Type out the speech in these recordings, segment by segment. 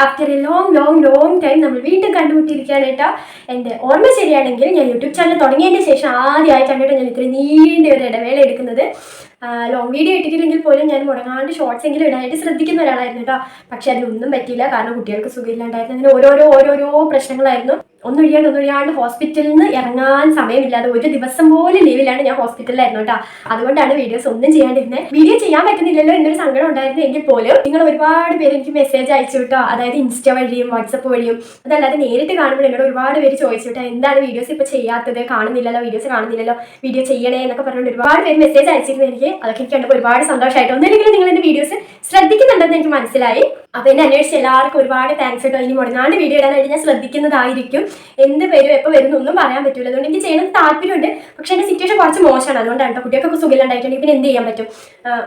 After A long time നമ്മൾ വീണ്ടും കണ്ടുമുട്ടിയിരിക്കുകയാണ് കേട്ടോ. എൻ്റെ ഓർമ്മ ശരിയാണെങ്കിൽ ഞാൻ യൂട്യൂബ് ചാനൽ തുടങ്ങിയതിന് ശേഷം ആദ്യമായിട്ടാണ് കേട്ടോ ഞാൻ ഇത്ര നീണ്ട ഒരു ഇടവേള എടുക്കുന്നത്. ലോങ് വീഡിയോ ഇട്ടിട്ടില്ലെങ്കിൽ പോലും ഞാൻ മുടങ്ങാണ്ട് ഷോർട്സ് എങ്കിലും ഇടാനായിട്ട് ശ്രദ്ധിക്കുന്ന ഒരാളായിരുന്നു കേട്ടോ. പക്ഷെ അതിലൊന്നും പറ്റിയില്ല, കാരണം കുട്ടികൾക്ക് സുഖമില്ലാണ്ടായിരുന്നു. അങ്ങനെ ഓരോരോ പ്രശ്നങ്ങളായിരുന്നു. ഒന്നൊഴിയാണ്ട് ഹോസ്പിറ്റലിൽ നിന്ന് ഇറങ്ങാൻ സമയമില്ലാതെ ഒരു ദിവസം പോലും ലീവിലാണ് ഞാൻ ഹോസ്പിറ്റലിലായിരുന്നു കേട്ടോ. അതുകൊണ്ടാണ് വീഡിയോസ് ഒന്നും ചെയ്യാണ്ടിരുന്നത്. വീഡിയോ ചെയ്യാൻ പറ്റുന്നില്ലല്ലോ എന്നൊരു സങ്കടം ഉണ്ടായിരുന്നു. എങ്കിൽ പോലും നിങ്ങൾ ഒരുപാട് പേര് എനിക്ക് മെസ്സേജ് അയച്ചു വിട്ടോ, അതായത് ഇൻസ്റ്റ വഴിയും വാട്സപ്പ് വഴിയും. അതല്ലാതെ നേരിട്ട് കാണുമ്പോൾ എന്നോട് ഒരുപാട് പേര് ചോദിച്ചു വിട്ടോ, എന്താണ് വീഡിയോസ് ഇപ്പോൾ ചെയ്യാത്തത്, വീഡിയോസ് കാണുന്നില്ലല്ലോ, വീഡിയോ ചെയ്യണേ എന്നൊക്കെ പറഞ്ഞുകൊണ്ട് ഒരുപാട് പേര് മെസ്സേജ് അയച്ചിരുന്നു. അതൊക്കെ എനിക്ക് കണ്ടപ്പോൾ ഒരുപാട് സന്തോഷമായിട്ട്. ഒന്നെങ്കിലും നിങ്ങൾ എൻ്റെ വീഡിയോസ് ശ്രദ്ധിക്കുന്നുണ്ടെന്ന് എനിക്ക് മനസ്സിലായി. അപ്പോൾ എന്നെ അന്വേഷിച്ച് എല്ലാവർക്കും ഒരുപാട് താങ്ക്സ് കേട്ടോ. ഇനി മുടങ്ങാണ്ട് വീഡിയോ ഇടാനായിട്ട് ഞാൻ ശ്രദ്ധിക്കുന്നതായിരിക്കും. എന്ത് വരും എപ്പോൾ വരും എന്നൊന്നും പറയാൻ പറ്റില്ല. അതുകൊണ്ട് എനിക്ക് ചെയ്യണമെന്ന് താല്പര്യമുണ്ട്. പക്ഷേ എൻ്റെ സിറ്റുവേഷൻ കുറച്ച് മോശമാണ്. അതുകൊണ്ടാണ് കേട്ടോ. കുട്ടികൾക്കൊക്കെ സുഖമില്ലാണ്ടായിട്ടുണ്ടെങ്കിൽ പിന്നെ എന്ത് ചെയ്യാൻ പറ്റും.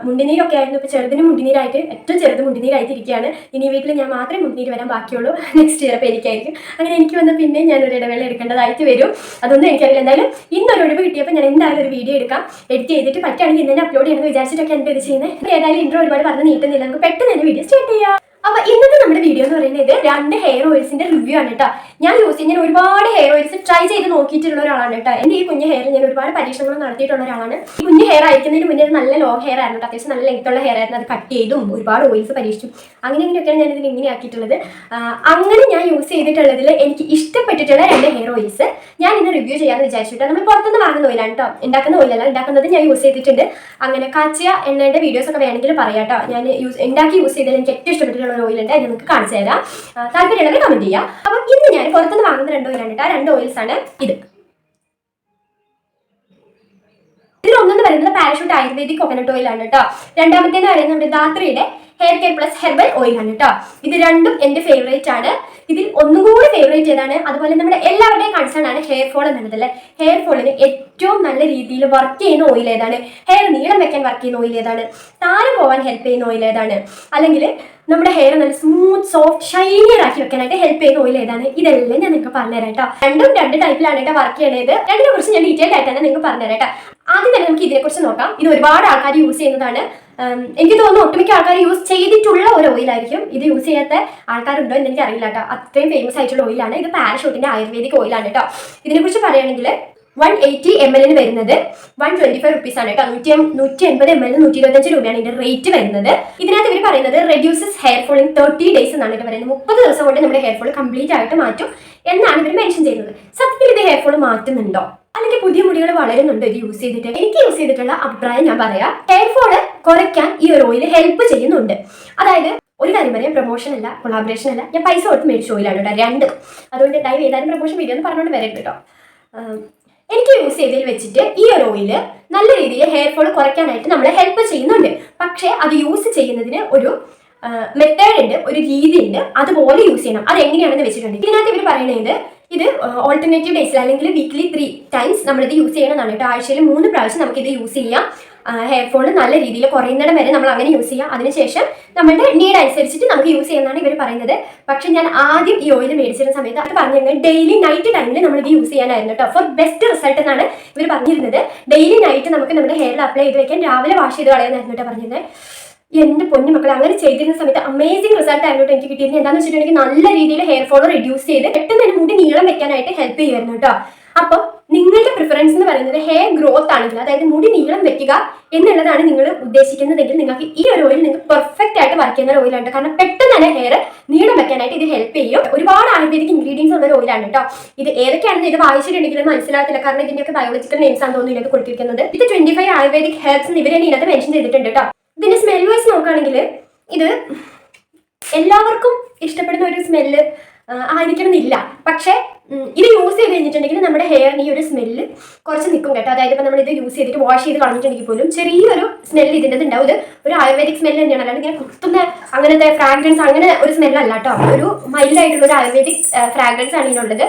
മുണ്ടിനീരൊക്കെ ആയിരുന്നു. ഇപ്പോൾ ചെറുതിന് മുണ്ടിനീരായിട്ട്, ഏറ്റവും ചെറുത് മുണ്ടിനീരായിട്ടിരിക്കുകയാണ്. ഇനി വീട്ടിൽ ഞാൻ മാത്രമേ മുണ്ടിനീര് വരാൻ ബാക്കിയുള്ളൂ. നെക്സ്റ്റ് ചിലപ്പോൾ എനിക്കായിരിക്കും. അങ്ങനെ എനിക്ക് വന്ന പിന്നെ ഞാനൊരു ഇടവേള എടുക്കേണ്ടതായിട്ട് വരും. അതൊന്നും എനിക്കറിയില്ല. എന്തായാലും ഇന്നൊരു ഒഴിവ് കിട്ടിയപ്പോൾ ഞാൻ എന്തായാലും ഒരു വീഡിയോ എടുക്കാം. എഡിറ്റ് ചെയ്തിട്ട് പറ്റുകയാണെങ്കിൽ ഇന്നെ അപ്ലോഡ് ചെയ്യണമെന്ന് വിചാരിച്ചിട്ടൊക്കെ എൻ്റെ ഇത് ചെയ്യുന്നത്. ഏതായാലും ഇൻട്രോ ഒരുപാട് പറഞ്ഞ് നീട്ടുന്നില്ല. നമുക്ക് പെട്ടെന്ന് തന്നെ വീഡിയോ സ്റ്റാർട്ട് ചെയ്യാം. അപ്പൊ ഇന്നത്തെ നമ്മുടെ വീഡിയോ എന്ന് പറയുന്നത് 2 ഹെയർ ഓയിൽസിന്റെ റിവ്യൂ ആണ് കേട്ടോ. ഞാൻ ഒരുപാട് ഹെയർ ഓയിൽസ് ട്രൈ ചെയ്ത് നോക്കിയിട്ടുള്ള ഒരാളാണ് കേട്ടോ. എൻ്റെ ഈ കുഞ്ഞു ഹെയർ ഞാൻ ഒരുപാട് പരീക്ഷണങ്ങൾ നടത്തിയിട്ടുള്ള ഒരാളാണ്. ഈ കുഞ്ഞു ഹെയർ അയക്കുന്നതിന് മുന്നേ നല്ല ലോങ് ഹെയർ ആയിരുന്നു, അത്യാവശ്യം നല്ല ലെങ്ത്തുള്ള ഹെയർ ആയിരുന്നു. അത് കട്ട് ചെയ്തും ഒരുപാട് ഓയിൽസ് പരീക്ഷിച്ചു. അങ്ങനെയൊക്കെയാണ് ഞാൻ ഇതിന് ഇങ്ങനെ ആക്കിയിട്ടുള്ളത്. അങ്ങനെ ഞാൻ യൂസ് ചെയ്തിട്ടുള്ളതിൽ എനിക്ക് ഇഷ്ടപ്പെട്ടിട്ടുള്ള 2 ഹെയർ ഓയിൽസ് ഞാൻ ഇന്ന് റിവ്യൂ ചെയ്യാമെന്ന് വിചാരിച്ചിട്ട്. നമ്മൾ പുറത്തുനിന്ന് വാങ്ങുന്ന ഓയിലാണ് കേട്ടോ, ഉണ്ടാക്കുന്ന ഓയിലല്ല. ഉണ്ടാക്കുന്നത് ഞാൻ യൂസ് ചെയ്തിട്ടുണ്ട്. അങ്ങനെ കാച്ചിയ എണ്ണയുടെ വീഡിയോസ് ഒക്കെ വേണമെങ്കിൽ പറയാം കേട്ടോ. ഞാൻ ഉണ്ടാക്കി യൂസ് ചെയ്തതിൽ എനിക്ക് ഏറ്റവും ഇഷ്ടപ്പെട്ടിട്ടുള്ള ഒരു ഓയിലുണ്ട്, അത് നിങ്ങൾക്ക് കാണിച്ചു തരാം. താല്പര്യമുള്ളവർ കമന്റ് ചെയ്യാം. അപ്പം ഇന്ന് ഞാൻ പുറത്തുനിന്ന് വാങ്ങുന്ന 2 ഓയിലാണ് കേട്ടോ. 2 ഓയിൽസ് ആണ് ഇത്. ഇതിലൊന്നെന്ന് പറയുന്നത് പാരഷൂട്ട് ആയുർവേദിക് കോക്കനട്ട് ഓയിലാണ് കേട്ടോ. രണ്ടാമത്തേന്ന് പറയുന്നത് നമ്മുടെ ധാത്രിയുടെ ഹെയർ കെയർ പ്ലസ് ഹെർബൽ ഓയിലാണ് കേട്ടോ. ഇത് രണ്ടും എൻ്റെ ഫേവറേറ്റ് ആണ്. ഇതിൽ ഒന്നും കൂടി ഫേവറേറ്റ് ഏതാണ്, അതുപോലെ നമ്മുടെ എല്ലാവരുടെയും കൺസേൺ ആണ് ഹെയർ ഫോൾ എന്നുള്ളത് അല്ലേ. ഹെയർ ഫോളിന് ഏറ്റവും നല്ല രീതിയിൽ വർക്ക് ചെയ്യുന്ന ഓയിൽ ഏതാണ്, ഹെയർ നീളം വെക്കാൻ വർക്ക് ചെയ്യുന്ന ഓയിൽ ഏതാണ്, താരം പോകാൻ ഹെൽപ്പ് ചെയ്യുന്ന ഓയിൽ ഏതാണ്, അല്ലെങ്കിൽ നമ്മുടെ ഹെയർ നല്ല സ്മൂത്ത് സോഫ്റ്റ് ഷൈനിയർ ആക്കി വെക്കാനായിട്ട് ഹെൽപ്പ് ചെയ്യുന്ന ഓയിൽ ഏതാണ്, ഇതെല്ലാം ഞാൻ നിങ്ങൾക്ക് പറഞ്ഞുതരാം കേട്ടോ. രണ്ടും 2 ടൈപ്പിലാണ് കേട്ടോ വർക്ക് ചെയ്യണത്. രണ്ടിനെ കുറിച്ച് ഞാൻ ഡീറ്റെയിൽ ആയിട്ട് തന്നെ നിങ്ങൾക്ക് പറഞ്ഞുതരാം കേട്ടോ. ആദ്യം തന്നെ നമുക്ക് ഇതിനെക്കുറിച്ച് നോക്കാം. ഇത് ഒരുപാട് ആൾക്കാർ യൂസ് ചെയ്യുന്നതാണ്. എനിക്ക് തോന്നുന്നു ഒട്ടുമിക്ക ആൾക്കാർ യൂസ് ചെയ്തിട്ടുള്ള ഒരു ഓയിലായിരിക്കും. ഇത് യൂസ് ചെയ്യാത്ത ആൾക്കാരുണ്ടോ എന്ന് എനിക്ക് അറിയില്ല കേട്ടോ. അത്രയും ഫേമസ് ആയിട്ടുള്ള ഓയിലാണ് ഇത്. പാരഷൂട്ടിന്റെ ആയുർവേദിക് ഓയിലാണ് കേട്ടോ. ഇതിനെക്കുറിച്ച് പറയുകയാണെങ്കിൽ 180 ml വരുന്നത് 125 റുപ്പീസ് ആണ് കേട്ടോ. 180 ml 125 രൂപയാണ് ഇതിന്റെ റേറ്റ് വരുന്നത്. ഇതിനകത്ത് ഇവർ പറയുന്നത് reduces hair fall in 30 days എന്നാണ് ഇവർ പറയുന്നത്. 30 ദിവസം കൊണ്ട് നമ്മുടെ ഹെയർ ഫോൾ കംപ്ലീറ്റ് ആയിട്ട് മാറ്റും എന്നാണ് ഇവർ മെൻഷൻ ചെയ്യുന്നത്. സത്യത്തിൽ ഇത് ഹെയർ ഫോൾ മാറ്റുന്നുണ്ടോ, അല്ലെങ്കിൽ പുതിയ മുടികൾ വളരുന്നുണ്ടോ ഇത് യൂസ് ചെയ്തിട്ട്? എനിക്ക് യൂസ് ചെയ്തിട്ടുള്ള അഭിപ്രായം ഞാൻ പറയാം. ഹെയർ ഫോള് കുറയ്ക്കാൻ ഈ ഒരു ഓയിൽ ഹെൽപ്പ് ചെയ്യുന്നുണ്ട്. അതായത് ഒരു കാര്യം പറയാം, പ്രൊമോഷൻ അല്ല, കൊളാബറേഷൻ അല്ല, ഞാൻ പൈസ കൊടുത്ത് മേടിച്ച ഓയിലാണ് കേട്ടോ 2. അതുകൊണ്ട് ദയവ് ഏതായാലും പ്രൊമോഷൻ വീഡിയോ എന്ന് പറഞ്ഞുകൊണ്ട് വരരുത് കേട്ടോ. എനിക്ക് യൂസ് ചെയ്തതിൽ വെച്ചിട്ട് ഈ ഒരു ഓയിൽ നല്ല രീതിയിൽ ഹെയർ ഫോൾ കുറയ്ക്കാനായിട്ട് നമ്മളെ ഹെൽപ്പ് ചെയ്യുന്നുണ്ട്. പക്ഷേ അത് യൂസ് ചെയ്യുന്നതിന് ഒരു മെത്തേഡ് ഉണ്ട്, ഒരു രീതി ഉണ്ട്. അതുപോലെ യൂസ് ചെയ്യണം. അത് എങ്ങനെയാണെന്ന് വെച്ചിട്ടുണ്ട്. ഇതിനകത്ത് ഇവർ പറയുന്നത് ഇത് ഓൾട്ടർനേറ്റീവ് ഡേയ്സിൽ അല്ലെങ്കിൽ വീക്ക്ലി 3 times നമ്മളിത് യൂസ് ചെയ്യണമെന്നാണ് കേട്ടോ. ആഴ്ചയിൽ 3 പ്രാവശ്യം നമുക്കിത് യൂസ് ചെയ്യാം. ഹെയർ ഫോൾ നല്ല രീതിയിൽ കുറയുന്നിടം വരെ നമ്മൾ അങ്ങനെ യൂസ് ചെയ്യാം. അതിനുശേഷം നമ്മുടെ നീഡ് അനുസരിച്ചിട്ട് നമുക്ക് യൂസ് ചെയ്യുന്നതാണ് ഇവർ പറയുന്നത്. പക്ഷെ ഞാൻ ആദ്യം ഈ ഓയിൽ മേടിച്ചിരുന്ന സമയത്ത് അത് പറഞ്ഞിരുന്നത് ഡെയിലി നൈറ്റ് ടൈമിൽ നമ്മൾ ഇത് യൂസ് ചെയ്യാനായിരുന്നു കേട്ടോ. ഫോർ ബെസ്റ്റ് റിസൾട്ട് എന്നാണ് ഇവർ പറഞ്ഞിരുന്നത്. ഡെയിലി നൈറ്റ് നമുക്ക് നമ്മുടെ ഹെയറിൽ അപ്ലൈ ചെയ്ത് വെക്കാൻ, രാവിലെ വാഷ് ചെയ്ത് കളയാനായിരുന്നു കേട്ടോ പറഞ്ഞിരുന്നത്. എൻ്റെ പൊന്നു മക്കളെ, അങ്ങനെ ചെയ്തിരുന്ന സമയത്ത് അമേസിംഗ് റിസൾട്ട് ആയിരുന്നു എനിക്ക് കിട്ടിയിരുന്നത്. എന്താണെന്ന് വെച്ചിട്ടുണ്ടെങ്കിൽ നല്ല രീതിയിൽ ഹെയർ ഫോൾ റെഡ്യൂസ് ചെയ്ത് പെട്ടെന്ന് തന്നെ മുടി നീളം വെക്കാനായിട്ട് ഹെൽപ്പ് ചെയ്യുമായിരുന്നു കേട്ടോ. അപ്പം നിങ്ങളുടെ പ്രിഫറൻസ് എന്ന് പറയുന്നത് ഹെയർ ഗ്രോത്ത് ആണെങ്കിൽ, അതായത് മുടി നീളം വെക്കുക എന്നുള്ളതാണ് നിങ്ങൾ ഉദ്ദേശിക്കുന്നതെങ്കിൽ, നിങ്ങൾക്ക് ഈ ഒരു ഓയിൽ നിങ്ങൾക്ക് പെർഫെക്റ്റ് ആയിട്ട് വർക്ക് ചെയ്യുന്ന ഒരു ഓയിലാണ്. കാരണം പെട്ടെന്ന് തന്നെ ഹെയർ നീളം വെക്കാനായിട്ട് ഇത് ഹെൽപ്പ് ചെയ്യും. ഒരുപാട് ആയുർവേദിക് ഇൻഗ്രീഡിയൻസ് ഉള്ള ഒരു ഓയിലാണ് കേട്ടോ. ഇത് ഏതൊക്കെയാണെന്ന് ഇത് വായിച്ചിട്ടുണ്ടെങ്കിലും മനസ്സിലാകത്തില്ല, കാരണം ഇതിന്റെയൊക്കെ ബയോളജിക്കൽ നെയിംസ് ആണെന്ന് തോന്നുന്നു ഇതിനകത്ത് കൊടുത്തിരിക്കുന്നത്. ഇത് 25 ആയുർവേദിക് ഹെർബ്സ് ഇവർ തന്നെ ഇതിനകത്ത് മെൻഷൻ ചെയ്തിട്ടുണ്ട് കേട്ടോ. ഇതിന്റെ സ്മെൽ വൈസ് നോക്കുകയാണെങ്കിൽ ഇത് എല്ലാവർക്കും ഇഷ്ടപ്പെടുന്ന ഒരു സ്മെല്ല് ആയിരിക്കണമെന്നില്ല. പക്ഷേ ഇത് യൂസ് ചെയ്ത് കഴിഞ്ഞിട്ടുണ്ടെങ്കിൽ നമ്മുടെ ഹെയറിന് ഈ ഒരു സ്മെല്ല് കുറച്ച് നിൽക്കും കേട്ടോ. അതായത് ഇപ്പോൾ നമ്മൾ ഇത് യൂസ് ചെയ്തിട്ട് വാഷ് ചെയ്ത് കളഞ്ഞിട്ടുണ്ടെങ്കിൽ പോലും ചെറിയൊരു സ്മെല്ല് ഇതിൻ്റെ ഉണ്ടാവും. ഇത് ഒരു ആയുർവേദിക് സ്മെല്ല് തന്നെയാണ്, അല്ലാണ്ട് ഇങ്ങനെ കുത്തുന്ന അങ്ങനത്തെ ഫ്രാഗ്രൻസ് അങ്ങനെ ഒരു സ്മെല്ലല്ല കേട്ടോ. ഒരു മൈൽഡായിട്ടുള്ള ഒരു ആയുർവേദിക് ഫ്രാഗ്രൻസ് ആണ് ഇതിനുള്ളത്.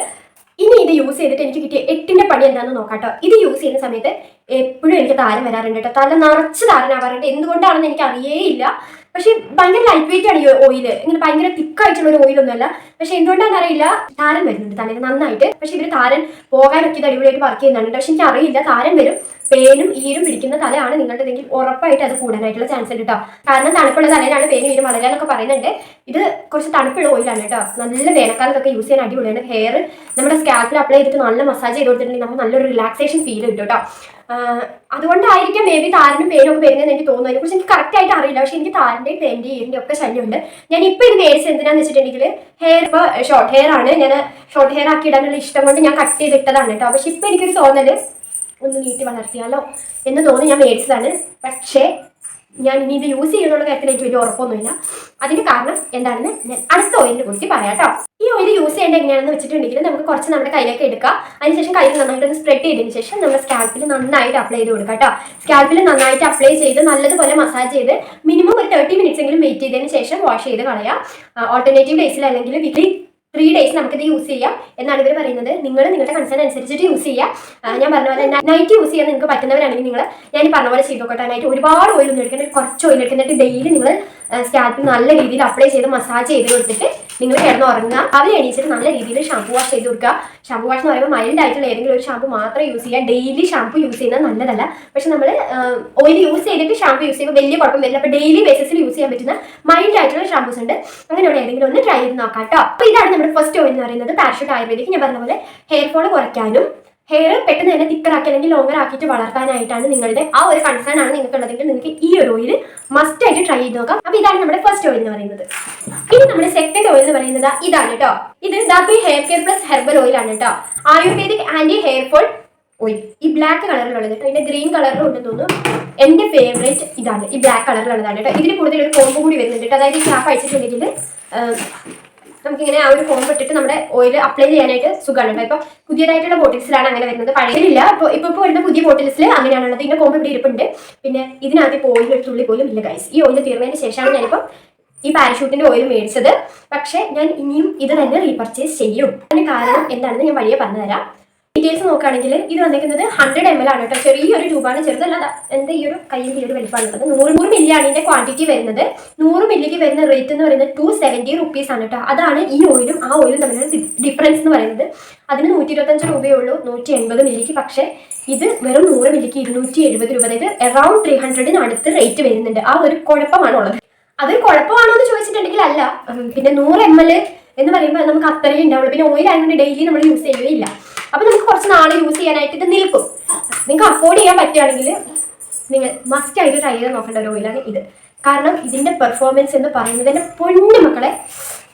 ഇനി ഇത് യൂസ് ചെയ്തിട്ട് എനിക്ക് കിട്ടിയ 8ന്റെ പണി എന്താണെന്ന് നോക്കാം കേട്ടോ. ഇത് യൂസ് ചെയ്യുന്ന സമയത്ത് എപ്പോഴും എനിക്ക് താരം വരാറുണ്ട് കേട്ടോ. തല നിറച്ച് താരനാവാറുണ്ട്. എന്തുകൊണ്ടാണെന്ന് എനിക്ക് അറിയേയില്ല. പക്ഷെ ഭയങ്കര ലൈറ്റ് വെയിറ്റ് ആണ് ഈ ഓയിൽ. ഇങ്ങനെ ഭയങ്കര തിക്കായിട്ടുള്ള ഒരു ഓയിലൊന്നുമല്ല. പക്ഷെ എന്തുകൊണ്ടാണെന്ന് അറിയില്ല, താരം വരുന്നുണ്ട് തലയിൽ നന്നായിട്ട്. പക്ഷെ ഇവർ താരൻ പോകാനൊക്കെ ഇത് അടിപൊളിയായിട്ട് വർക്ക് ചെയ്യുന്നുണ്ട്. പക്ഷെ എനിക്ക് അറിയില്ല, താരം വരും പേനും ഈരും പിടിക്കുന്ന തലയാണ് നിങ്ങളുടെതെങ്കിൽ ഉറപ്പായിട്ട് അത് കൂടാനായിട്ടുള്ള ചാൻസ് ഉണ്ട് കേട്ടോ. കാരണം തണുപ്പുള്ള തലയിലാണ് പേനും ഈരും വളരാനൊക്കെ പറയുന്നുണ്ട്. ഇത് കുറച്ച് തണുപ്പുള്ള ഓയിലാണ് കേട്ടോ. നല്ല വേനൽക്കാലത്തൊക്കെ യൂസ് ചെയ്യാൻ അടിപൊളിയാണ്. ഹെയർ നമ്മുടെ സ്കാൽപ്പിൽ അപ്ലൈ ചെയ്തിട്ട് നല്ല മസാജ് ചെയ്ത് കൊടുത്തിട്ടുണ്ടെങ്കിൽ നമുക്ക് നല്ലൊരു റിലാക്സേഷൻ ഫീൽ കിട്ടും കേട്ടോ. അതുകൊണ്ടായിരിക്കും മേ ബി താരനും പേരും ഒക്കെ വരുന്നതെന്ന് എനിക്ക് തോന്നുന്നു. അതിനെക്കുറിച്ച് എനിക്ക് കറക്റ്റ് ആയിട്ട് അറിയില്ല. പക്ഷെ എനിക്ക് താരൻ്റെയും പേരിൻ്റെയും ഈരിൻ്റെയും ഒക്കെ ശല്യമുണ്ട്. ഞാൻ ഇപ്പോൾ ഇത് മേടിച്ച് എന്തിനാന്ന് വെച്ചിട്ടുണ്ടെങ്കിൽ ഹെയർ ഇപ്പോൾ ഷോർട്ട് ഹെയർ ആണ്. ഞാൻ ഷോർട്ട് ഹെയർ ആക്കി ഇടാനുള്ള ഇഷ്ടം കൊണ്ട് ഞാൻ കട്ട് ചെയ്തിട്ടതാണ് കേട്ടോ. പക്ഷെ ഇപ്പം എനിക്കൊരു തോന്നല് ഒന്ന് നീട്ടി വളർത്തിയാലോ എന്ന് തോന്നി ഞാൻ മേടിച്ചതാണ്. പക്ഷേ ഞാൻ ഇനി ഇത് യൂസ് ചെയ്യുന്നുള്ള കാര്യത്തിൽ എനിക്ക് വലിയ ഉറപ്പൊന്നുമില്ല. അതിന് കാരണം എന്താണെന്ന് ഞാൻ അടുത്ത ഓയിലിനെ കുറിച്ച് പറയാം കേട്ടോ. ഈ ഓയിൽ യൂസ് ചെയ്യേണ്ട എങ്ങനെയാണെന്ന് വെച്ചിട്ടുണ്ടെങ്കിൽ നമുക്ക് കുറച്ച് നമ്മുടെ കയ്യിലേക്ക് എടുക്കുക. അതിനുശേഷം കയ്യിൽ നന്നായിട്ട് സ്പ്രെഡ് ചെയ്തതിന് ശേഷം നമ്മുടെ സ്കാൽപ്പിൽ നന്നായിട്ട് അപ്ലൈ ചെയ്ത് കൊടുക്കുക കേട്ടോ. സ്കാൽപ്പിൽ നന്നായിട്ട് അപ്ലൈ ചെയ്ത് നല്ലതുപോലെ മസാജ് ചെയ്ത് മിനിമം ഒരു 30 മിനിറ്റ്സ് എങ്കിലും വെയിറ്റ് ചെയ്തതിന് ശേഷം വാഷ് ചെയ്ത് കളയാം. ഓൾട്ടർനേറ്റീവ് ഡേയ്സിൽ അല്ലെങ്കിൽ വീക്ക്ലി 3 ഡേയ്സ് നമുക്കിത് യൂസ് ചെയ്യാം എന്നാണ് ഇവർ പറയുന്നത്. നിങ്ങളുടെ കൺസേൺ അനുസരിച്ചിട്ട് യൂസ് ചെയ്യാം. ഞാൻ പറഞ്ഞ പോലെ നൈറ്റ് യൂസ് ചെയ്യാൻ നിങ്ങൾക്ക് പറ്റുന്നവരാണെങ്കിൽ നിങ്ങൾ ഞാൻ പറഞ്ഞ പോലെ ചെയ്ത് നോക്കട്ടെ. നൈറ്റ് ഒരുപാട് ഓയിൽ ഒന്നും എടുക്കേണ്ട, കുറച്ച് ഓയിൽ എടുക്കുന്നിട്ട് ഡെയിലി നിങ്ങൾ സ്കാൽപ്പിൽ നല്ല രീതിയിൽ അപ്ലൈ ചെയ്ത് മസാജ് ചെയ്ത് കൊടുത്തിട്ട് നിങ്ങൾ കിടന്ന് ഉറങ്ങുക. അവരെ എണീച്ചിട്ട് നല്ല രീതിയിൽ ഷാമ്പു വാഷ് ചെയ്ത് കൊടുക്കുക. ഷാമ്പു വാഷ് എന്ന് പറയുമ്പോൾ മൈൽഡ് ആയിട്ടുള്ള ഏതെങ്കിലും ഒരു ഷാമ്പു മാത്രം യൂസ് ചെയ്യുക. ഡെയിലി ഷാമ്പു യൂസ് ചെയ്യുന്നത് നല്ലതല്ല. പക്ഷെ നമ്മൾ ഓയിൽ യൂസ് ചെയ്തിട്ട് ഷാമ്പു യൂസ് ചെയ്യുമ്പോൾ വലിയ കുഴപ്പം വരില്ല. അപ്പോൾ ഡെയിലി ബേസിസിൽ യൂസ് ചെയ്യാൻ പറ്റുന്ന മൈൽഡ് ആയിട്ടുള്ള ഷാമ്പൂസ് ഉണ്ട്. അങ്ങനെയുള്ള ഏതെങ്കിലും ഒന്ന് ട്രൈ ചെയ്ത് നോക്കാം കേട്ടോ. അപ്പോൾ ഇതാണ് നമ്മുടെ ഫസ്റ്റ് ഓയിൽ എന്ന് പറയുന്നത്, പാരഷൂട്ട് ആയുർവേദിക്. ഞാൻ പറഞ്ഞ പോലെ ഹെയർ ഫോൾ കുറയ്ക്കാനും ഹെയർ പെട്ടെന്ന് തന്നെ തിക്കറാക്കി അല്ലെങ്കിൽ ലോങ്ങർ ആക്കിയിട്ട് വളർത്താനായിട്ടാണ് നിങ്ങളുടെ ആ ഒരു കൺസേൺ ആണ് നിങ്ങൾക്ക് ഉള്ളതെങ്കിൽ നിങ്ങൾക്ക് ഈ ഒരു ഓയിൽ മസ്റ്റ് ആയിട്ട് ട്രൈ ചെയ്ത് നോക്കാം. അപ്പോൾ ഇതാണ് നമ്മുടെ ഫസ്റ്റ് ഓയിൽ എന്ന് പറയുന്നത്. ഇനി നമ്മുടെ സെക്കൻഡ് ഓയിൽ എന്ന് പറയുന്നത് ഇതാണ് കേട്ടോ. ഇത് Dhathri hair care plus herbal oil ആണ് കേട്ടോ. Ayurvedic anti hair fall oil. ഈ ബ്ലാക്ക് കളറിലുള്ളത് കേട്ടോ. ഇതിന്റെ ഗ്രീൻ കളറിലും ഉണ്ടെന്ന് തോന്നുന്നു. എന്റെ ഫേവറേറ്റ് ഇതാണ്, ഈ ബ്ലാക്ക് കളറിലുള്ളതാണ് കേട്ടോ. ഇതിന് കൂടുതൽ ഒരു കോമ്പ് കൂടി വരുന്നുണ്ട് കേട്ടോ. അതായത് ഈ ക്യാപ്പ് അയച്ചിട്ടുണ്ടെങ്കിൽ നമുക്കിങ്ങനെ ആ ഒരു കോമ്പ് ഇട്ടിട്ട് നമ്മുടെ ഓയിൽ അപ്ലൈ ചെയ്യാനായിട്ട് സുഖമാണ് കേട്ടോ. ഇപ്പൊ പുതിയതായിട്ടുള്ള ബോട്ടിൽസിലാണ് അങ്ങനെ വരുന്നത്, പഴയതിലില്ല. ഇപ്പോൾ വരുന്ന പുതിയ ബോട്ടിൽസിൽ അങ്ങനെയാണുള്ളത്. ഇതിന്റെ കോമ്പ് ഇവിടെ ഇരിപ്പുണ്ട്. പിന്നെ ഇതിനകത്ത് ഇപ്പോൾ ഓയിൽ ഒരു തുള്ളി പോലും ഇല്ല ഗൈസ്. ഈ ഓയിൽ തീർന്നതിന് ശേഷമാണ് ഞാനിപ്പോൾ ഈ പാരഷൂട്ടിന്റെ ഓയിൽ മേടിച്ചത്. പക്ഷെ ഞാൻ ഇനിയും ഇത് തന്നെ റീപർച്ചേസ് ചെയ്യും. അതിന് കാരണം എന്താണെന്ന് ഞാൻ വഴിയെ പറഞ്ഞുതരാം. ഡീറ്റെയിൽസ് നോക്കുകയാണെങ്കിൽ ഇത് വന്നിരിക്കുന്നത് 100 ml ആണ് കേട്ടോ. ചെറിയൊരു ട്യൂബാണ്, ചെറുതല്ല. എൻ്റെ ഈ ഒരു കയ്യിൽ ഈ ഒരു വലിപ്പമാണുള്ളത്. 100 മില്ലിയാണ് ഇതിന്റെ ക്വാണ്ടിറ്റി വരുന്നത്. 100 മില്ലിക്ക് വരുന്ന റേറ്റ് എന്ന് പറയുന്നത് 270 rupees ആണ് കേട്ടോ. അതാണ് ഈ ഓയിലും ആ ഓയിലും തമ്മിലുള്ള ഡിഫറൻസ് എന്ന് പറയുന്നത്. അതിന് 125 രൂപയേ ഉള്ളൂ 180 മില്ലിക്ക്. പക്ഷേ ഇത് വെറും 100 മില്ലിക്ക് 270 രൂപ, അതായത് അറൌണ്ട് 300 അടുത്ത് റേറ്റ് വരുന്നുണ്ട്. ആ ഒരു കുഴപ്പമാണ് ഉള്ളത്. അതൊരു കുഴപ്പമാണോ എന്ന് ചോദിച്ചിട്ടുണ്ടെങ്കിൽ അല്ല. പിന്നെ 100 ml എന്ന് പറയുമ്പോൾ നമുക്ക് അത്രയും ഉണ്ടാവുള്ളൂ. പിന്നെ ഓയിൽ ആയതുകൊണ്ട് ഡെയിലി നമ്മൾ യൂസ് ചെയ്യുകയില്ല. അപ്പൊ നമുക്ക് കുറച്ച് നാളെ യൂസ് ചെയ്യാനായിട്ട് ഇത് നിൽക്കും. നിങ്ങൾക്ക് അഫോർഡ് ചെയ്യാൻ പറ്റുകയാണെങ്കിൽ നിങ്ങൾ മസ്റ്റ് ആയിട്ട് ട്രൈ ചെയ്ത് നോക്കേണ്ട ഒരു ഓയിലാണ് ഇത്. കാരണം ഇതിന്റെ പെർഫോമൻസ് എന്ന് പറയുന്നത് എൻ്റെ പൊന്നു മക്കളെ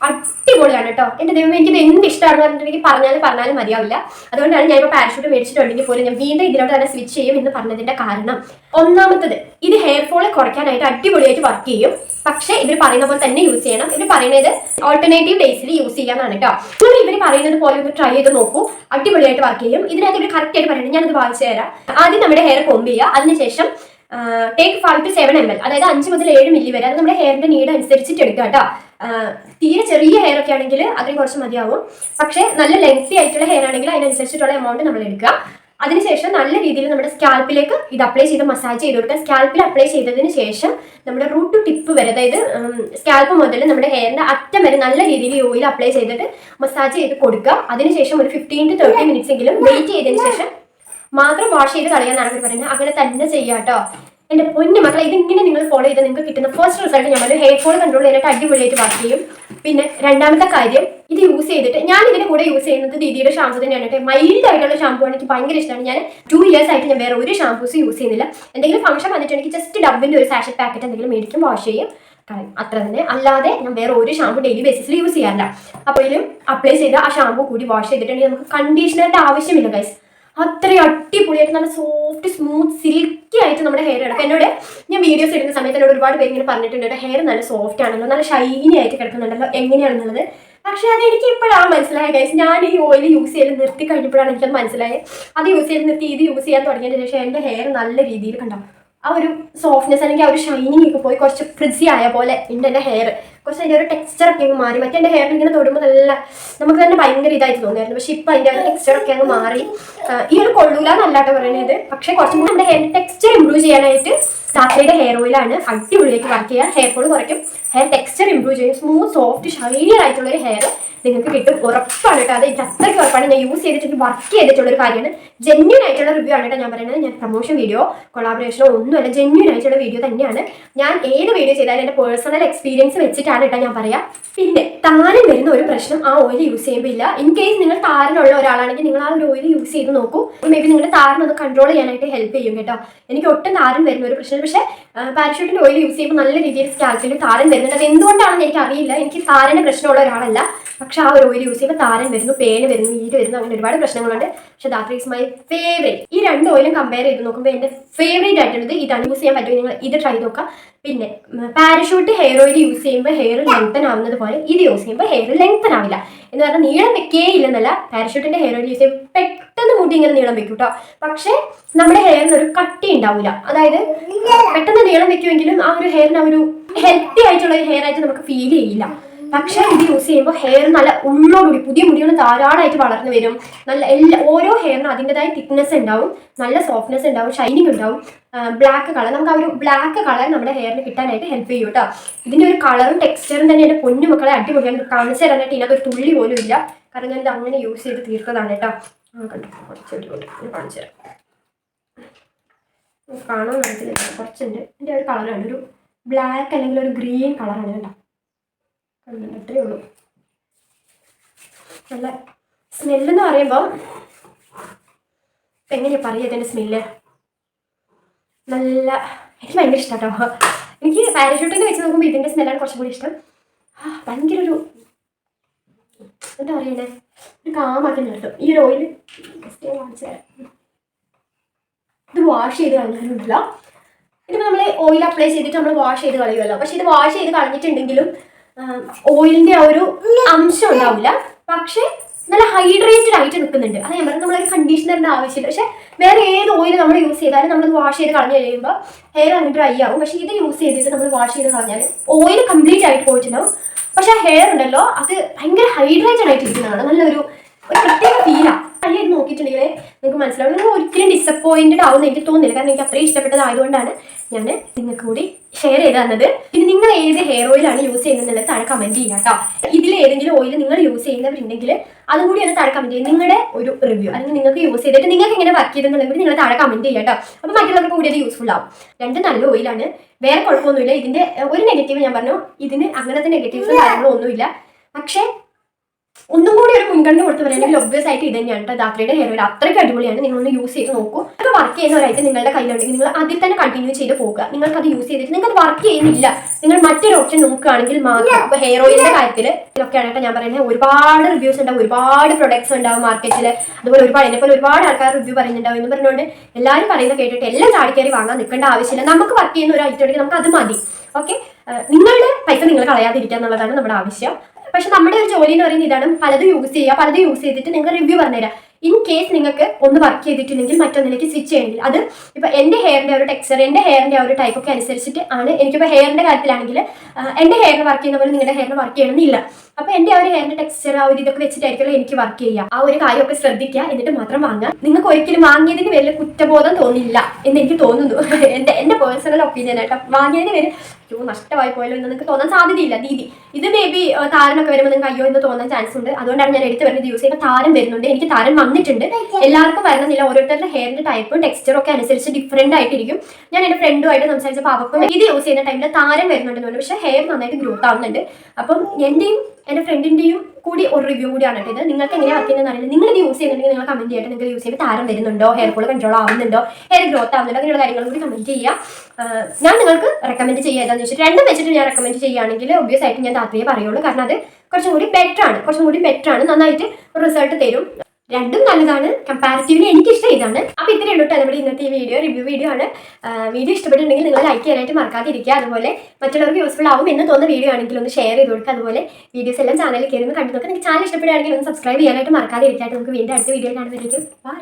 അടിപൊളിയാണ് കേട്ടോ. എൻ്റെ ദൈവം എനിക്കിത് എന്ത് ഇഷ്ടമാണെന്ന് പറഞ്ഞിട്ടുണ്ടെങ്കിൽ പറഞ്ഞാലും മതിയാവില്ല. അതുകൊണ്ടാണ് ഞാൻ ഇപ്പോൾ പാരഷൂട്ട് മേടിച്ചിട്ടുണ്ടെങ്കിൽ പോലും ഞാൻ വീണ്ടും ഇതിലോട്ട് തന്നെ സ്വിച്ച് ചെയ്യും എന്ന് പറഞ്ഞതിന്റെ കാരണം ഒന്നാമത്തത് ഇത് ഹെയർ ഫോൾ കുറയ്ക്കാനായിട്ട് അടിപൊളിയായിട്ട് വർക്ക് ചെയ്യും. പക്ഷേ ഇവർ പറയുന്ന പോലെ തന്നെ യൂസ് ചെയ്യണം. ഇവർ പറയുന്നത് ഓൾട്ടർനേറ്റീവ് ഡേയ്സിൽ യൂസ് ചെയ്യാനാണ് കേട്ടോ. നിങ്ങൾ ഇവർ പറയുന്നത് പോലെ ഒന്ന് ട്രൈ ചെയ്ത് നോക്കൂ, അടിപൊളിയായിട്ട് വർക്ക് ചെയ്യും. ഇതിനകത്ത് ഇവർ കറക്റ്റ് ആയിട്ട് പറയുന്നത് ഞാനത് വായിച്ചു തരാം. ആദ്യം നമ്മുടെ ഹെയർ കോംബ് ചെയ്യുക. അതിനുശേഷം ടേക്ക് 5 to 7 ml, അതായത് 5 മുതൽ 7 മില്ലി വരെ. അത് നമ്മുടെ ഹെയറിന്റെ നീഡ് അനുസരിച്ചിട്ട് എടുക്കുക കേട്ടോ. തീരെ ചെറിയ ഹെയർ ഒക്കെ ആണെങ്കിൽ അതിന് കുറച്ച് മതിയാവും. പക്ഷേ നല്ല ലെങ്തി ആയിട്ടുള്ള ഹെയർ ആണെങ്കിൽ അതിനനുസരിച്ചിട്ടുള്ള എമൗണ്ട് നമ്മൾ എടുക്കുക. അതിനുശേഷം നല്ല രീതിയിൽ നമ്മുടെ സ്കാൽപ്പിലേക്ക് ഇത് അപ്ലൈ ചെയ്ത് മസാജ് ചെയ്ത് കൊടുക്കുക. സ്കാൽപ്പിൽ അപ്ലൈ ചെയ്തതിന് ശേഷം നമ്മുടെ റൂട്ട് ടു ടിപ്പ് വരെ, അതായത് സ്കാൽപ്പ് മുതൽ നമ്മുടെ ഹെയറിന്റെ അറ്റം വരെ നല്ല രീതിയിൽ ഈ ഓയിൽ അപ്ലൈ ചെയ്തിട്ട് മസാജ് ചെയ്ത് കൊടുക്കുക. അതിനുശേഷം ഒരു 15 to 30 മിനിറ്റ്സ് എങ്കിലും വെയിറ്റ് ചെയ്തതിന് ശേഷം മാത്രം വാഷ് ചെയ്ത് കളയാനാണ് അവർ പറയുന്നത്. അങ്ങനെ തന്നെ ചെയ്യാം കേട്ടോ. എൻ്റെ പൊന്നു മക്കളെ, ഇതിങ്ങനെ നിങ്ങൾ ഫോളോ ചെയ്ത് നിങ്ങൾക്ക് കിട്ടുന്ന ഫസ്റ്റ് റിസൾട്ട് ഞാൻ ഹെയർ ഫോൾ കൺട്രോൾ ചെയ്യാനായിട്ട് അടിപൊളിയായിട്ട് വർക്ക് ചെയ്യും. പിന്നെ രണ്ടാമത്തെ കാര്യം, ഇത് യൂസ് ചെയ്തിട്ട് ഞാൻ ഇതിന്റെ കൂടെ യൂസ് ചെയ്യുന്നത് ദീദിയുടെ ഷാമ്പു തന്നെയാണ് കേട്ടോ. മൈൽഡ് ആയിട്ടുള്ള ഷാമ്പു ആണ്, എനിക്ക് ഭയങ്കര ഇഷ്ടമാണ്. ഞാൻ 2 years ആയിട്ട് ഞാൻ വേറെ ഒരു ഷാമ്പൂസ് യൂസ് ചെയ്യുന്നില്ല. എന്തെങ്കിലും ഫംഗ്ഷൻ വന്നിട്ടുണ്ടെങ്കിൽ ജസ്റ്റ് ഡബിന്റെ ഒരു സാഷറ്റ് പാക്കറ്റ് എന്തെങ്കിലും മേടിക്കും, വാഷ് ചെയ്യും, അത്ര തന്നെ. അല്ലാതെ ഞാൻ വേറെ ഒരു ഷാമ്പു ഡെയിലി ബേസിസിൽ യൂസ് ചെയ്യാറില്ല. അപ്പോഴും അപ്ലൈ ചെയ്ത് ആ ഷാമ്പു കൂടി വാഷ് ചെയ്തിട്ടുണ്ടെങ്കിൽ നമുക്ക് കണ്ടീഷണറിന്റെ ആവശ്യമില്ല ഗൈസ്. അത്രയും അടിപൊളിയായിട്ട് നല്ല സോഫ്റ്റ് സ്മൂത്ത് സിൽക്കി ആയിട്ട് നമ്മുടെ ഹെയർ കിടക്കും. എന്നോട് ഞാൻ വീഡിയോസ് എടുക്കുന്ന സമയത്ത് എന്നോട് ഒരുപാട് പേര് ഇങ്ങനെ പറഞ്ഞിട്ടുണ്ട്, ഹെയർ നല്ല സോഫ്റ്റ് ആണല്ലോ, നല്ല ഷൈനി ആയിട്ട് കിടക്കുന്നുണ്ടല്ലോ, എങ്ങനെയാണെന്നുള്ളത്. പക്ഷേ അതെനിക്ക് ഇപ്പോഴാണ് മനസ്സിലായത് ഗൈസ്. ഞാൻ ഈ ഓയിൽ യൂസ് ചെയ്ത് നിർത്തി കഴിഞ്ഞപ്പോഴാണ് എനിക്കത് മനസ്സിലായത്. അത് യൂസ് ചെയ്ത് നിർത്തി ഇത് യൂസ് ചെയ്യാൻ തുടങ്ങിയതിന് ശേഷം എൻ്റെ ഹെയർ നല്ല രീതിയിൽ കണ്ടോ ആ ഒരു സോഫ്റ്റ്നെസ് അല്ലെങ്കിൽ ആ ഒരു ഷൈനിങ് ഒക്കെ പോയി കുറച്ച് ഫ്രിസി ആയ പോലെ ഉണ്ട് എൻ്റെ ഹെയർ. കുറച്ച് അതിൻ്റെ ഒരു ടെക്സ്ചർ ഒക്കെ അങ്ങ് മാറി. മറ്റേ എൻ്റെ ഹെയറിൽ ഇങ്ങനെ തൊടുമ്പോൾ നല്ല നമുക്ക് തന്നെ ഭയങ്കര ഇതായിട്ട് തോന്നിയായിരുന്നു. പക്ഷെ ഇപ്പം അതിൻ്റെ ഒരു ടെക്സ്ചർ ഒക്കെ അങ്ങ് മാറി. ഈ ഒരു കൊള്ളൂല എന്നല്ലാട്ടോ പറയുന്നത്. പക്ഷേ കുറച്ചും കൂടി നമ്മുടെ ഹെയറിൻ്റെ ടെക്സ്ചർ ഇമ്പ്രൂവ് ചെയ്യാനായിട്ട് സാത്രിയുടെ ഹെയർ ഓയിലാണ് അടിപൊളിയായിട്ട് വർക്ക് ചെയ്യുക. ഹെയർ ഫോൾ കുറയ്ക്കും, ഹെയർ ടെക്സ്ചർ ഇമ്പ്രൂവ് ചെയ്യും, സ്മൂത്ത് സോഫ്റ്റ് ഷൈനിയർ ആയിട്ടുള്ളൊരു ഹെയർ നിങ്ങൾക്ക് കിട്ടും, ഉറപ്പാണ് കേട്ടോ. അത് എനിക്ക് അത്രയ്ക്ക് ഉറപ്പാണ്. ഞാൻ യൂസ് ചെയ്തിട്ട് വർക്ക് ചെയ്തിട്ടുള്ള ഒരു കാര്യമാണ്. ജെന്യൂൻ ആയിട്ടുള്ള റിവ്യൂ ആണ് കേട്ടോ ഞാൻ പറയുന്നത്. ഞാൻ പ്രൊമോഷൻ വീഡിയോ കൊളാബറേഷനോ ഒന്നുമല്ല, ജെന്യൂൻ ആയിട്ടുള്ള വീഡിയോ തന്നെയാണ്. ഞാൻ ഏത് വീഡിയോ ചെയ്താലും എൻ്റെ പേഴ്സണൽ എക്സ്പീരിയൻസ് വെച്ചിട്ടാണ് കേട്ടോ ഞാൻ പറയാം. പിന്നെ താരൻ വരുന്ന ഒരു പ്രശ്നം ആ ഓയിൽ യൂസ് ചെയ്യുമ്പോൾ ഇല്ല. ഇൻ കേസ് നിങ്ങൾ താരനുള്ള ഒരാളാണെങ്കിൽ നിങ്ങൾ ആ ഒരു ഓയിൽ യൂസ് ചെയ്ത് നോക്കൂ. മേ ബി നിങ്ങളുടെ താരനൊന്ന് കൺട്രോൾ ചെയ്യാനായിട്ട് ഹെൽപ്പ് ചെയ്യും കേട്ടോ. എനിക്ക് ഒട്ടും താരൻ വരുന്ന ഒരു പ്രശ്നം, പക്ഷേ പാരഷൂട്ടിൻ്റെ ഓയിൽ യൂസ് ചെയ്യുമ്പോൾ നല്ല രീതിയിൽ സ്കാൽപ്പിൽ താരൻ വരുന്നുണ്ട്. അത് എന്തുകൊണ്ടാണെന്ന് എനിക്ക് അറിയില്ല. എനിക്ക് താരന് പ്രശ്നമുള്ള ഒരാളല്ല, പക്ഷെ ആ ഒരു ഓയിൽ യൂസ് ചെയ്യുമ്പോൾ താരൻ വരുന്നു, പേന് വരുന്നു, നീര് വരുന്നു, അങ്ങനെ ഒരുപാട് പ്രശ്നങ്ങളുണ്ട്. പക്ഷെ ധാത്രി ഈസ് മൈ ഫേവറേറ്റ്. ഈ രണ്ട് ഓയിലും കമ്പയർ ചെയ്ത് നോക്കുമ്പോൾ എൻ്റെ ഫേവറേറ്റ് ആയിട്ടുള്ളത് ഇതാണ്. യൂസ് ചെയ്യാൻ പറ്റുമെങ്കിൽ നിങ്ങൾ ഇത് ട്രൈ നോക്കാം. പിന്നെ പാരഷൂട്ട് ഹെയർ ഓയിൽ യൂസ് ചെയ്യുമ്പോൾ ഹെയർ ലെങ്തൻ ആവുന്നത് പോലെ ഇത് യൂസ് ചെയ്യുമ്പോൾ ഹെയർ ലെങ്തൻ ആവില്ല. എന്ന് പറഞ്ഞാൽ നീളം വെക്കേ ഇല്ലെന്നല്ല, പാരഷൂട്ടിൻ്റെ ഹെയർ ഓയിൽ യൂസ് ചെയ്യുമ്പോൾ പെട്ടെന്ന് മുടി ഇങ്ങനെ നീളം വെക്കും കേട്ടോ. പക്ഷേ നമ്മുടെ ഹെയറിന് ഒരു കട്ടി ഉണ്ടാവില്ല. അതായത് പെട്ടെന്ന് നീളം വെക്കുമെങ്കിലും ആ ഒരു ഹെയറിന് ഒരു ഹെൽത്തി ആയിട്ടുള്ള ഒരു ഹെയർ ആയിട്ട് നമുക്ക് ഫീൽ ചെയ്യില്ല. പക്ഷേ ഇത് യൂസ് ചെയ്യുമ്പോൾ ഹെയർ നല്ല ഉള്ളോടുകൂടി പുതിയ മുടികൾ ധാരാളമായിട്ട് വളർന്നു വരും. നല്ല ഓരോ ഹെയറിനും അതിൻ്റെതായ തിക്നെസ് ഉണ്ടാവും, നല്ല സോഫ്റ്റ്നെസ് ഉണ്ടാവും, ഷൈനിങ് ഉണ്ടാവും. ബ്ലാക്ക് കളർ, നമുക്ക് ആ ഒരു ബ്ലാക്ക് കളർ നമ്മുടെ ഹെയറിന് കിട്ടാനായിട്ട് ഹെൽപ്പ് ചെയ്യും കേട്ടോ. ഇതിൻ്റെ ഒരു കളറും ടെക്സ്ചറും തന്നെ എൻ്റെ പൊന്നു മക്കളെ അടിപൊളിയാണ്. കാണിച്ചു തരാനായിട്ട് ഇതിനകത്ത് ഒരു തുള്ളി പോലും ഇല്ല, കാരണം ഞാനിത് അങ്ങനെ യൂസ് ചെയ്ത് തീർത്തതാണ് കേട്ടോ. കണ്ടോ, കുറച്ചൊരു കാണിച്ചു തരാം. കാണാൻ മനസ്സിലായി, കുറച്ചുണ്ട്. എൻ്റെ ഒരു കളറാണ്, ഒരു ബ്ലാക്ക് അല്ലെങ്കിൽ ഒരു ഗ്രീൻ കളറാണ് കേട്ടോ. അത്രയേ ഉള്ളൂ. നല്ല സ്മെല്ലെന്ന് പറയുമ്പോൾ എങ്ങനെയാ പറയുക ഇതിൻ്റെ സ്മെല്ല്? നല്ല, എനിക്ക് ഭയങ്കര ഇഷ്ടം കേട്ടോ. എനിക്ക് പാരഷൂട്ടിൻ്റെ വെച്ച് നോക്കുമ്പോൾ ഇതിൻ്റെ സ്മെല്ലാണ് കുറച്ചും കൂടി ഇഷ്ടം. ഭയങ്കര ഒരു എന്താ പറയണേ, ഒരു കാമാക്കി നിർത്തും ഈ ഒരു ഓയിൽ. കാണിച്ചു തരാം. ഇത് വാഷ് ചെയ്ത് കളഞ്ഞിട്ടില്ല. ഇതിപ്പോൾ നമ്മൾ ഓയിൽ അപ്ലൈ ചെയ്തിട്ട് നമ്മൾ വാഷ് ചെയ്ത് കളയുമല്ലോ. പക്ഷെ ഇത് വാഷ് ചെയ്ത് കളഞ്ഞിട്ടുണ്ടെങ്കിലും ഓയിലിൻ്റെ ആ ഒരു അംശം ഉണ്ടാവില്ല, പക്ഷെ നല്ല ഹൈഡ്രേറ്റഡ് ആയിട്ട് നിൽക്കുന്നുണ്ട്. അത് ഞാൻ പറഞ്ഞാൽ നമ്മളൊരു കണ്ടീഷണറിൻ്റെ ആവശ്യമില്ല. പക്ഷേ വേറെ ഏത് ഓയിൽ നമ്മൾ യൂസ് ചെയ്താലും നമ്മൾ വാഷ് ചെയ്ത് കളഞ്ഞു കഴിയുമ്പോൾ ഹെയർ അങ്ങ് ഡ്രൈ ആവും. പക്ഷേ ഇത് യൂസ് ചെയ്തിട്ട് നമ്മൾ വാഷ് ചെയ്ത് കളഞ്ഞാൽ ഓയിൽ കംപ്ലീറ്റ് ആയിട്ട് പോയിട്ടുണ്ടാവും, പക്ഷേ ആ ഹെയർ ഉണ്ടല്ലോ അത് ഭയങ്കര ഹൈഡ്രേറ്റഡ് ആയിട്ട് ഇരിക്കുന്നതാണ്. നല്ലൊരു പ്രത്യേക ഫീലാണ്. ട്രൈ ചെയ്ത് നോക്കിയിട്ടുണ്ടെങ്കിൽ നിങ്ങൾക്ക് മനസ്സിലാവും. നിങ്ങൾ ഒരിക്കലും ഡിസപ്പോയിൻറ്റഡ് ആവുമെന്ന് എനിക്ക് തോന്നുന്നില്ല, കാരണം എനിക്ക് അത്രയും ഇഷ്ടപ്പെട്ടതായതുകൊണ്ടാണ് ഞാൻ നിങ്ങൾക്ക് കൂടി ഷെയർ ചെയ്ത് തന്നത്. പിന്നെ നിങ്ങൾ ഏത് ഹെയർ ഓയിലാണ് യൂസ് ചെയ്യുന്നത് താഴെ കമൻറ്റ് ചെയ്യാം കേട്ടോ. ഇതിൽ ഏതെങ്കിലും ഓയിൽ നിങ്ങൾ യൂസ് ചെയ്യുന്നവരുണ്ടെങ്കിൽ അതും കൂടി ഒന്ന് താഴെ കമൻറ്റ് ചെയ്യും. നിങ്ങളുടെ ഒരു റിവ്യൂ അല്ലെങ്കിൽ നിങ്ങൾക്ക് യൂസ് ചെയ്തിട്ട് നിങ്ങൾക്ക് എങ്ങനെ വർക്ക് ചെയ്തെന്നുള്ളത് കൂടി നിങ്ങൾ താഴെ കമൻറ്റ് ചെയ്യാം കേട്ടോ. അപ്പോൾ മറ്റുള്ളവർക്ക് കൂടി അത് യൂസ്ഫുൾ ആവും. രണ്ട് നല്ല ഓയിലാണ്, വേറെ കുഴപ്പമൊന്നുമില്ല. ഇതിൻ്റെ ഒരു നെഗറ്റീവ് ഞാൻ പറഞ്ഞു, ഇതിന് അങ്ങനത്തെ നെഗറ്റീവ്സും കാര്യങ്ങളോ ഒന്നുമില്ല. പക്ഷേ ഒന്നും കൂടി ഒരു മുൻഗണന കൊടുത്ത് പറയുകയാണെങ്കിൽ ഒബ്വിയസ് ആയിട്ട് ഇത് തന്നെയാണ് കേട്ടോ. ധാത്രിയുടെ ഹെയർ ഓയിൽ അത്രയ്ക്ക് അടിപൊളിയാണ്. നിങ്ങളൊന്ന് യൂസ് ചെയ്ത് നോക്കൂ. അത് വർക്ക് ചെയ്യുന്നവരായിട്ട് നിങ്ങളുടെ കയ്യിലുണ്ടെങ്കിൽ നിങ്ങൾ അതിൽ തന്നെ കണ്ടിന്യൂ ചെയ്ത് പോകുക. നിങ്ങൾക്ക് അത് യൂസ് ചെയ്തിട്ട് നിങ്ങൾക്ക് വർക്ക് ചെയ്യുന്നില്ല, നിങ്ങൾ മറ്റൊരു ഓപ്ഷൻ നോക്കുകയാണെങ്കിൽ മാത്രം. ഇപ്പോൾ ഹെയർ ഓയിലിൻ്റെ കാര്യത്തിൽ ഇതൊക്കെയാണ് കേട്ടോ ഞാൻ പറയുന്നത്. ഒരുപാട് റിവ്യൂസ് ഉണ്ടാവും, ഒരുപാട് പ്രൊഡക്ട്സ് ഉണ്ടാവും മാർക്കറ്റിൽ. അതുപോലെ ഒരുപാട് എന്നെപ്പോലെ ഒരുപാട് ആൾക്കാർ റിവ്യൂ പറയുന്നുണ്ടാവും എന്ന് പറഞ്ഞുകൊണ്ട് എല്ലാവരും പറയുന്നത് കേട്ടിട്ട് എല്ലാം ചാടിക്കയറി വാങ്ങാൻ നിൽക്കേണ്ട ആവശ്യമില്ല. നമുക്ക് വർക്ക് ചെയ്യുന്ന ഒരു ഐറ്റം ഉണ്ടെങ്കിൽ നമുക്ക് അത് മതി. ഓക്കെ, നിങ്ങളുടെ പൈസ നിങ്ങൾ കളയാതിരിക്കുക എന്നുള്ളതാണ് നമ്മുടെ ആവശ്യം. പക്ഷെ നമ്മുടെ ഒരു ജോലി എന്ന് പറയുന്നത് ഇതാണ്, പലതും യൂസ് ചെയ്യുക, പലതും യൂസ് ചെയ്തിട്ട് നിങ്ങൾക്ക് റിവ്യൂ പറഞ്ഞുതരാം. ഇൻ കേസ് നിങ്ങൾക്ക് ഒന്ന് വർക്ക് ചെയ്തിട്ടുണ്ടെങ്കിൽ മറ്റൊന്നിലേക്ക് സ്വിച്ച് ചെയ്യണമെങ്കിൽ അത് ഇപ്പോൾ എൻ്റെ ഹെയറിൻ്റെ ഒരു ടെക്സ്ചർ, എൻ്റെ ഹെയറിൻ്റെ ഒരു ടൈപ്പ് ഒക്കെ അനുസരിച്ചിട്ട് ആണ്. എനിക്കിപ്പോൾ ഹെയറിൻ്റെ കാര്യത്തിലാണെങ്കിൽ എൻ്റെ ഹെയറിന് വർക്ക് ചെയ്യുന്ന പോലെ നിങ്ങളുടെ ഹെയറിന് വർക്ക് ചെയ്യണമെന്നില്ല. അപ്പോൾ എൻ്റെ ആ ഒരു ഹെയറിൻ്റെ ടെക്സ്ചർ ആ ഒരു ഇതൊക്കെ വെച്ചിട്ടായിരിക്കുമല്ലോ എനിക്ക് വർക്ക് ചെയ്യുക. ആ ഒരു കാര്യമൊക്കെ ശ്രദ്ധിക്കുക, എന്നിട്ട് മാത്രം വാങ്ങുക. നിങ്ങൾക്ക് ഒരിക്കലും വാങ്ങിയതിന് വലിയ കുറ്റബോധം തോന്നില്ല എന്ന് എനിക്ക് തോന്നുന്നു. എൻ്റെ പേഴ്സണൽ ഒപ്പീനിയൻ ആയിട്ട് വാങ്ങിയതിന് വരെ അയ്യോ നഷ്ടമായി പോയല്ലോ എന്ന് നിങ്ങൾക്ക് തോന്നാൻ സാധ്യതയില്ല. ദീദി ഇത് മേ ബി താരനൊക്കെ വരുമ്പോൾ നിങ്ങൾക്ക് അയ്യോ എന്ന് തോന്നാൻ ചാൻസ് ഉണ്ട്. അതുകൊണ്ടാണ് ഞാൻ എടുത്ത് വരുന്നത് യൂസ് ചെയ്യുമ്പോൾ താരം വരുന്നുണ്ട്. എനിക്ക് താരം വന്നിട്ടുണ്ട്. എല്ലാവർക്കും വരണമെന്നില്ല, ഓരോരുത്തരുടെ ഹെയറിൻ്റെ ടൈപ്പും ടെക്സ്ചറും ഒക്കെ അനുസരിച്ച് ഡിഫറെൻ്റ് ആയിട്ടിരിക്കും. ഞാൻ എൻ്റെ ഫ്രണ്ടുമായിട്ട് സംസാരിച്ചപ്പോൾ അവർക്കും ഇത് യൂസ് ചെയ്യുന്ന ടൈമിൽ താരം വരുന്നുണ്ടെന്ന് പറഞ്ഞു, പക്ഷേ ഹെയർ നന്നായിട്ട് ഗ്രോത്ത് ആവുന്നുണ്ട്. അപ്പം എൻ്റെയും എൻ്റെ ഫ്രണ്ടിൻ്റെയും കൂടി ഒരു റിവ്യൂ കൂടിയാണ് ഇത്. നിങ്ങൾക്ക് എങ്ങനെ വർക്ക് ചെയ്യുന്നതെന്ന് അറിയില്ല. നിങ്ങൾ ഇത് യൂസ് ചെയ്യുന്നുണ്ടെങ്കിൽ നിങ്ങൾ കമൻറ്റ് ചെയ്തിട്ട് നിങ്ങൾക്ക് യൂസ് ചെയ്യുമ്പോൾ താരം വരുന്നുണ്ടോ, ഹെയർ ഫോൾ കൺട്രോൾ ആവുന്നുണ്ടോ, ഹെയർ ഗ്രോത്ത് ആവുന്നുണ്ടോ, അങ്ങനെയുള്ള കാര്യങ്ങളും കൂടി കമൻറ്റ് ചെയ്യുക. ഞാൻ നിങ്ങൾക്ക് റെക്കമെൻഡ് ചെയ്യുക ഏതാണെന്ന് വെച്ചിട്ട് രണ്ടും വെച്ചിട്ട് ഞാൻ റെക്കമെൻഡ് ചെയ്യുകയാണെങ്കിൽ ഒബ്വിയസ് ആയിട്ട് ഞാൻ ധാത്രിയെ പറയുള്ളൂ. കാരണം അത് കുറച്ചും കൂടി ബെറ്റർ ആണ്, നന്നായിട്ട് റിസൾട്ട് തരും. രണ്ടും നല്ലതാണ്. കമ്പാരിറ്റീവ്ലി എനിക്കിഷ്ടം ഇതാണ്. അപ്പോൾ ഇത്രയേ ഉള്ളൂ നമ്മുടെ ഇന്നത്തെ ഈ റിവ്യൂ വീഡിയോ ആണ്. വീഡിയോ ഇഷ്ടപ്പെട്ടിട്ടുണ്ടെങ്കിൽ നിങ്ങൾ ലൈക്ക് ചെയ്യാനായിട്ട് മറക്കാതിരിക്കുക. അതുപോലെ മറ്റുള്ളവർക്ക് യൂസ്ഫുൾ ആവും എന്ന് തോന്നുന്ന വീഡിയോ ആണെങ്കിൽ ഒന്ന് ഷെയർ ചെയ്ത് കൊടുക്കുക. അതുപോലെ വീഡിയോസ് എല്ലാം ചാനലിൽ കയറി ഒന്ന് കണ്ടു നോക്കുക. നിങ്ങൾക്ക് ചാനൽ ഇഷ്ടപ്പെടുകയാണെങ്കിൽ ഒന്ന് സബ്സ്ക്രൈബ് ചെയ്യാനായിട്ട് മറക്കാതിരിക്കുക. നമുക്ക് വീണ്ടും അടുത്ത വീഡിയോ കാണുന്നതായിരിക്കും. ബൈ.